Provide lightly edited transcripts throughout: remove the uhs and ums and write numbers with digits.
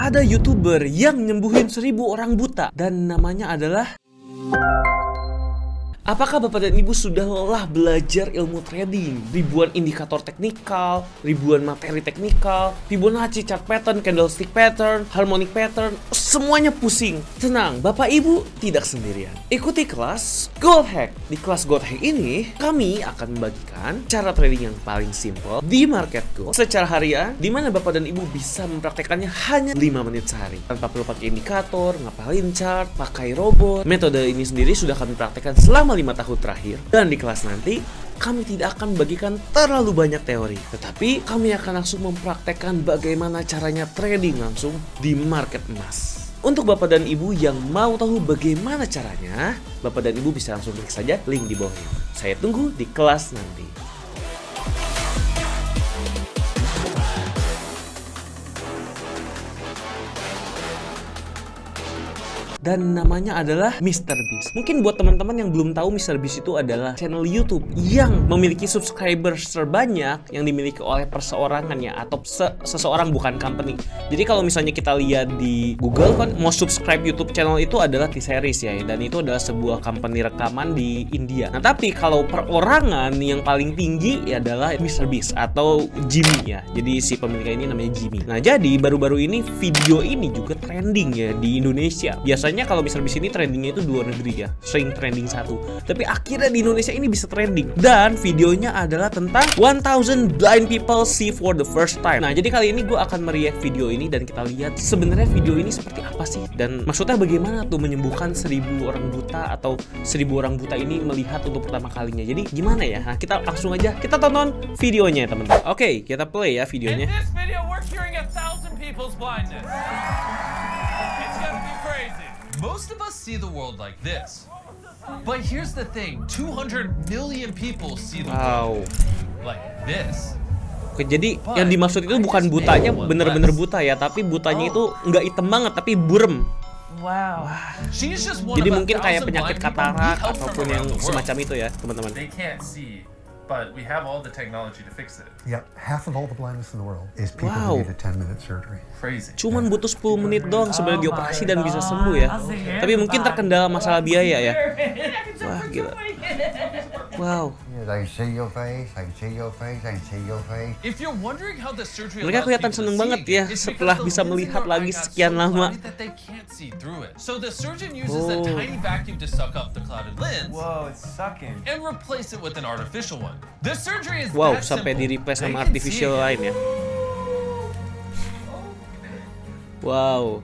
Ada YouTuber yang nyembuhin 1000 orang buta dan namanya adalah... Apakah Bapak dan Ibu sudah lelah belajar ilmu trading? Ribuan indikator teknikal, ribuan materi teknikal, Fibonacci chart pattern, candlestick pattern, harmonic pattern, semuanya pusing. Tenang, Bapak Ibu tidak sendirian. Ikuti kelas Gold Hack. Di kelas Gold Hack ini, kami akan membagikan cara trading yang paling simple di market gold secara harian, di mana Bapak dan Ibu bisa mempraktekannya hanya 5 menit sehari. Tanpa perlu pakai indikator, ngapalin chart, pakai robot. Metode ini sendiri sudah kami praktekkan selama 5 tahun terakhir, dan di kelas nanti kami tidak akan membagikan terlalu banyak teori, tetapi kami akan langsung mempraktekkan bagaimana caranya trading langsung di market emas. Untuk Bapak dan Ibu yang mau tahu bagaimana caranya, Bapak dan Ibu bisa langsung klik saja link di bawah ini. Saya tunggu di kelas nanti. Dan namanya adalah MrBeast. Mungkin buat teman-teman yang belum tahu, MrBeast itu adalah channel YouTube yang memiliki subscribers terbanyak yang dimiliki oleh perseorangan ya, atau seseorang, bukan company. Jadi kalau misalnya kita lihat di Google kan, mau subscribe YouTube channel itu adalah T-Series ya, dan itu adalah sebuah company rekaman di India. Nah tapi kalau perorangan yang paling tinggi ya adalah MrBeast atau Jimmy ya. Jadi si pemiliknya ini namanya Jimmy. Nah jadi baru-baru ini video ini juga trending ya di Indonesia. Biasanya kalau MrBeast ini trendingnya itu luar negeri ya, sering trending satu. Tapi akhirnya di Indonesia ini bisa trending. Dan videonya adalah tentang 1000 blind people see for the first time. Nah jadi kali ini gue akan mereact video ini dan kita lihat sebenarnya video ini seperti apa sih, dan maksudnya bagaimana tuh menyembuhkan 1000 orang buta, atau 1000 orang buta ini melihat untuk pertama kalinya. Jadi gimana ya? Nah kita langsung aja kita tonton videonya ya teman-teman. Oke, kita play ya videonya. In this video, we're curing 1,000 people's blindness. It's gonna be crazy. Most of us see the world like this. But here's the thing, 200 million people see the world like this. Oke, jadi yang dimaksud itu bukan butanya bener-bener buta ya, tapi butanya itu nggak hitam banget, tapi burem. Wow. Jadi mungkin kayak penyakit katarak ataupun yang semacam itu ya, teman-teman. They can't see, but we have all the technology to fix it. Yep, half of all the blindness in the world is people who need a 10-minute surgery. Crazy. Cuman butuh 10 menit doang sebenarnya dioperasi dan bisa sembuh ya. Tapi mungkin terkendala masalah biaya ya. Wah, gila. Wow. Mereka kelihatan seneng banget ya setelah bisa melihat lagi sekian lama. Wow, sampai di replace sama artificial lain ya. Wow.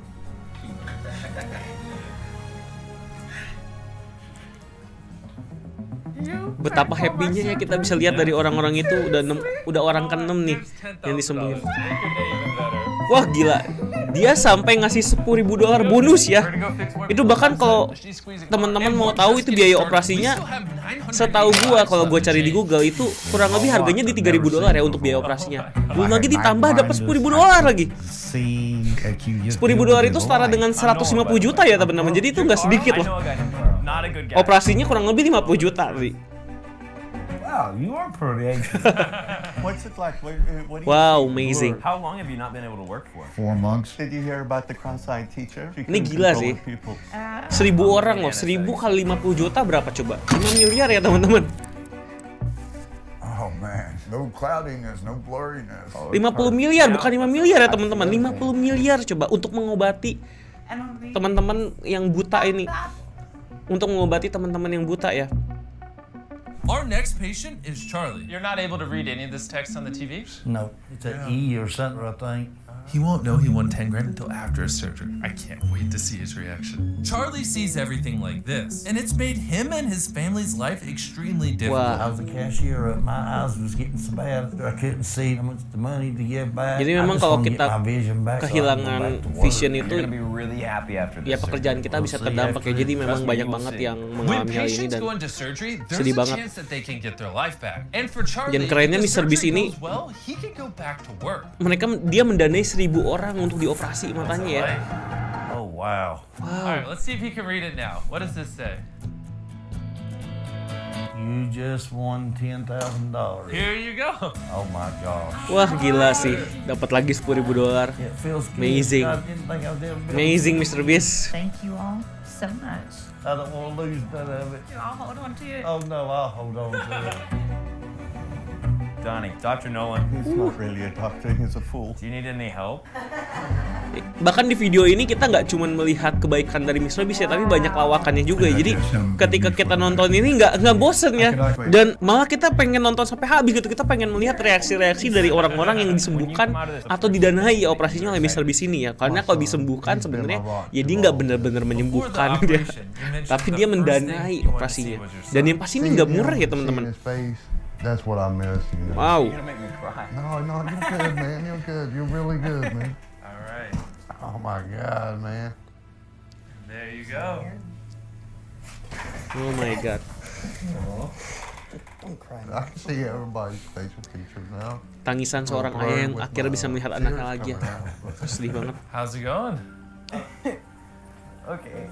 Betapa happy-nya ya kita bisa lihat dari orang-orang itu udah orang ke-6 nih yang disembuhin. Wah gila, dia sampai ngasih $10.000 bonus ya. Itu bahkan kalau teman-teman mau tahu itu biaya operasinya, setahu gua kalau gua cari di Google itu kurang lebih harganya di $3.000 ya untuk biaya operasinya. Belum lagi ditambah dapat $10.000 lagi. $10.000 itu setara dengan 150 juta ya teman-teman. Jadi itu nggak sedikit loh. Operasinya kurang lebih 50 juta tadi. Wow, you are pretty anxious. What's it like? What do you Wow, amazing. How long have you not been able to work for? 4 months. Did you hear about the cross-eyed teacher? Ini gila sih. 1000 orang loh, 1000 kali 50 juta berapa coba? 5 miliar ya teman-teman. Oh man, no cloudiness, no blurriness. 50 miliar, bukan 5 miliar ya teman-teman. 50 miliar coba untuk mengobati teman-teman yang buta ini. Untuk mengobati teman-teman yang buta ya. Our next patient is Charlie. You're not able to read any of this text on the TV? No, it's an E or something, I think. He won't know he won 10 grand until after his surgery. I can't wait to see his reaction. Charlie sees everything like this, and it's made him and his family's life extremely difficult. I was a cashier, my eyes was getting so bad, I couldn't see how much the money to give back. Jadi memang kalau kita kehilangan vision itu, ya pekerjaan kita bisa terdampak ya. Jadi memang banyak banget yang mengalami hal ini dan sedih banget. Dan kerennya MrBeast ini, dia mendanai 1000 orang untuk dioperasi matanya ya. Oh wow. Alright, let's see if he can read it now. What does this say? You just won $10,000. Here you go. Oh my gosh. Wah gila sih, dapat lagi $10.000. It feels good. Amazing. I didn't think I was ever gonna- Amazing, Mr. Beast. Thank you all so much. I don't want to lose none of it. I'll hold on to it. Oh no, I'll hold on to it. Donnie, Dr. Nolan, He's not really a doctor, he's a fool. do you need any help? Bahkan di video ini kita nggak cuma melihat kebaikan dari Mr. Beast ya, tapi banyak lawakannya juga ya. Jadi ketika kita nonton ini nggak bosen ya, dan malah kita pengen nonton sampai habis gitu. Kita pengen melihat reaksi-reaksi dari orang-orang yang disembuhkan atau didanai operasinya oleh Mr. Beast ini ya. Karena kalau disembuhkan sebenarnya ya dia nggak bener-bener menyembuhkan dia, tapi dia mendanai operasinya. Dan yang pasti ini nggak murah ya teman-teman. That's what I miss, you know. Wow. You're gonna make me cry. No, you're good, man. You're good. You're really good, man. All right. Oh my God, man. There you go. Oh my god. I can see everybody's facial features now. Tangisan seorang ayah yang akhirnya bisa melihat anaknya lagi. Sedih banget. How's it going? Okay.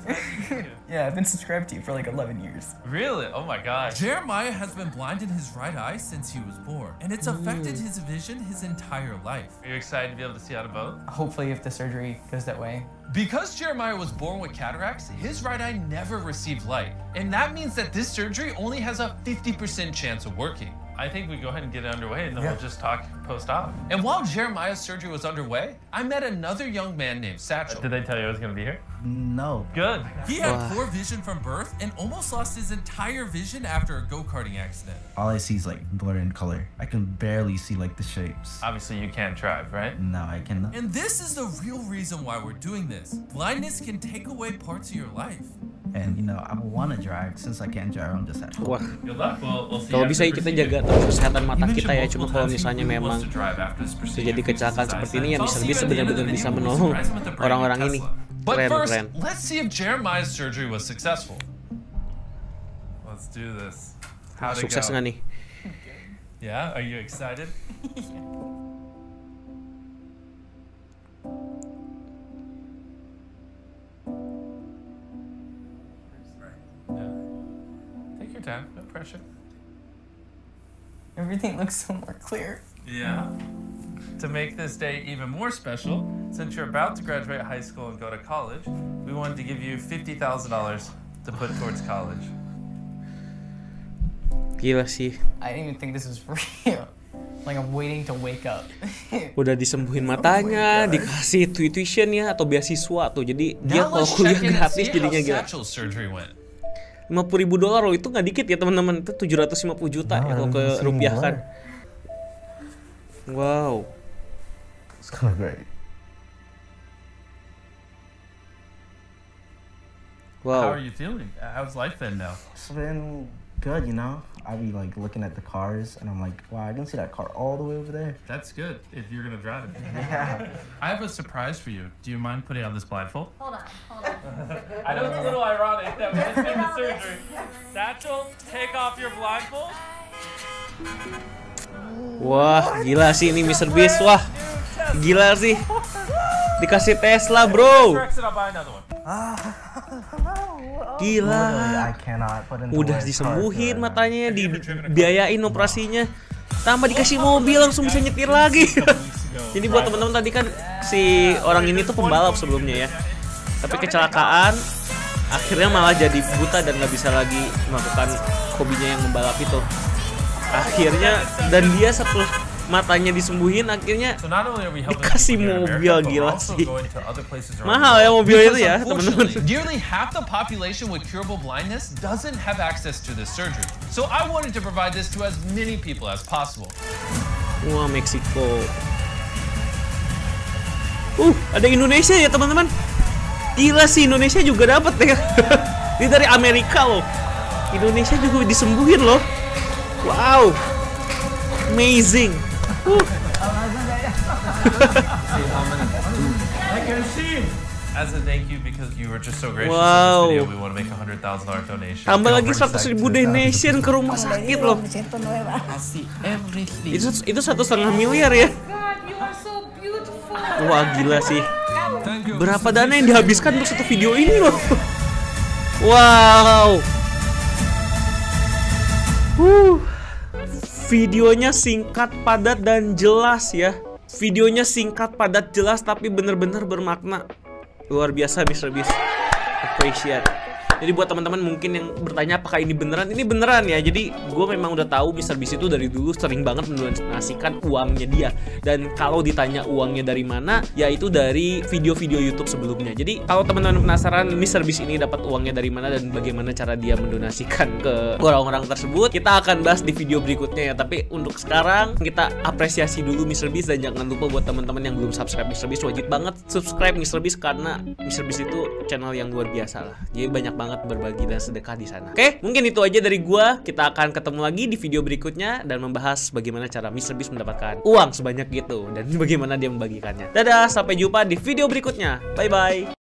Yeah, I've been subscribed to you for like 11 years. Really? Oh my gosh. Jeremiah has been blind in his right eye since he was born, and it's affected his vision his entire life. Are you excited to be able to see out of both? Hopefully, if the surgery goes that way. Because Jeremiah was born with cataracts, his right eye never received light. And that means that this surgery only has a 50% chance of working. I think we go ahead and get it underway and then we'll just talk post-op. And while Jeremiah's surgery was underway, I met another young man named Satchel. Did they tell you I was going to be here? No. Good. He had poor vision from birth and almost lost his entire vision after a go-karting accident. All I see is like blur in color. I can barely see like the shapes. Obviously you can't drive, right? No, I cannot. And this is the real reason why we're doing this. Blindness can take away parts of your life. And you know, I want to drive. Since I can't drive, I'm just at home. Wah. Good luck. We'll see Kalau you bisa after kita the jaga procedure. terus kesehatan mata You kita ya. mentioned Cuma multiple kalau times he misalnya really memang wants to drive after this procedure terjadi because kecelakaan his seperti eyesight. ini ya, So I'll Mr. see you Beast at the end of the benar-benar video bisa when we menolong surprise him with the brand new orang-orang ini. Tesla. But Keren, first, keren. let's see if Jeremiah's surgery was successful. Let's do this. How'd it Sukses go? nggak nih? Yeah, are you excited? Yeah. Take your time, no pressure. Everything looks so more clear. Yeah. To make this day even more special, since you're about to graduate high school and go to college, we wanted to give you $50,000 to put towards college. Gila sih. I didn't even think this was real. Like I'm waiting to wake up. Udah disembuhin matanya, dikasih tuition ya atau beasiswa tuh. Jadi dia Now kalau let's kuliah check in and gratis see how jadinya gila. Satchel's surgery went. $50.000 loh, itu nggak dikit ya teman-teman. Itu 750 juta ya kalau ke rupiah kan. Wow. It's kind of great. How Wow. are you feeling? How's life been now? It's been good, you know. I be like looking at the cars, and I'm like, wow, I can see that car all the way over there. That's good if you're gonna drive it. Yeah. I have a surprise for you. Do you mind putting on this blindfold? Hold on. I know it's a little ironic that we just did the surgery. Satchel, take off your blindfold. Wah, gila sih ini Mr. Beast. Wah. Gila sih. Dikasih Tesla, bro. I'll buy another one. Gila. I cannot put in. Udah disembuhin matanya, dibiayain operasinya. Tambah dikasih mobil langsung bisa nyetir lagi. Jadi buat teman-teman tadi kan si orang ini tuh pembalap sebelumnya ya. Tapi kecelakaan akhirnya malah jadi buta dan nggak bisa lagi melakukan hobinya yang membalap itu. Akhirnya dan dia setelah matanya disembuhin akhirnya dikasih mobil. Gila sih. Mahal ya mobilnya itu ya teman-teman. Nearly half the population with curable blindness doesn't have access to this surgery. So I wanted to provide this to as many people as possible. Wah, Meksiko. Ada Indonesia ya teman-teman. Gila sih, Indonesia juga dapat ya. Ini dari Amerika loh. Indonesia juga disembuhin loh. Wow. Amazing. I can see. As a thank you because you were just so gracious Wow. in this video, we want to make a $100,000 donation. Tambah lagi 100.000 donation ke rumah sakit loh. Itu 1,5 miliar ya. God, you are so beautiful. Wah, gila sih. Berapa dana yang dihabiskan untuk satu video ini loh. Wow. Videonya singkat, padat, dan jelas ya. Videonya singkat, padat, jelas, tapi bener-bener bermakna. Luar biasa MrBeast. Appreciate. Jadi buat teman-teman mungkin yang bertanya apakah ini beneran ya. Jadi gue memang udah tahu MrBeast itu dari dulu sering banget mendonasikan uangnya dia. Dan kalau ditanya uangnya dari mana, yaitu dari video-video YouTube sebelumnya. Jadi kalau teman-teman penasaran MrBeast ini dapat uangnya dari mana dan bagaimana cara dia mendonasikan ke orang-orang tersebut, kita akan bahas di video berikutnya ya. Tapi untuk sekarang kita apresiasi dulu MrBeast, dan jangan lupa buat teman-teman yang belum subscribe MrBeast, wajib banget subscribe MrBeast karena MrBeast itu channel yang luar biasa lah. Jadi banyak banget berbagi dan sedekah di sana. Oke, mungkin itu aja dari gua. Kita akan ketemu lagi di video berikutnya dan membahas bagaimana cara MrBeast mendapatkan uang sebanyak itu dan bagaimana dia membagikannya. Dadah, sampai jumpa di video berikutnya. Bye bye.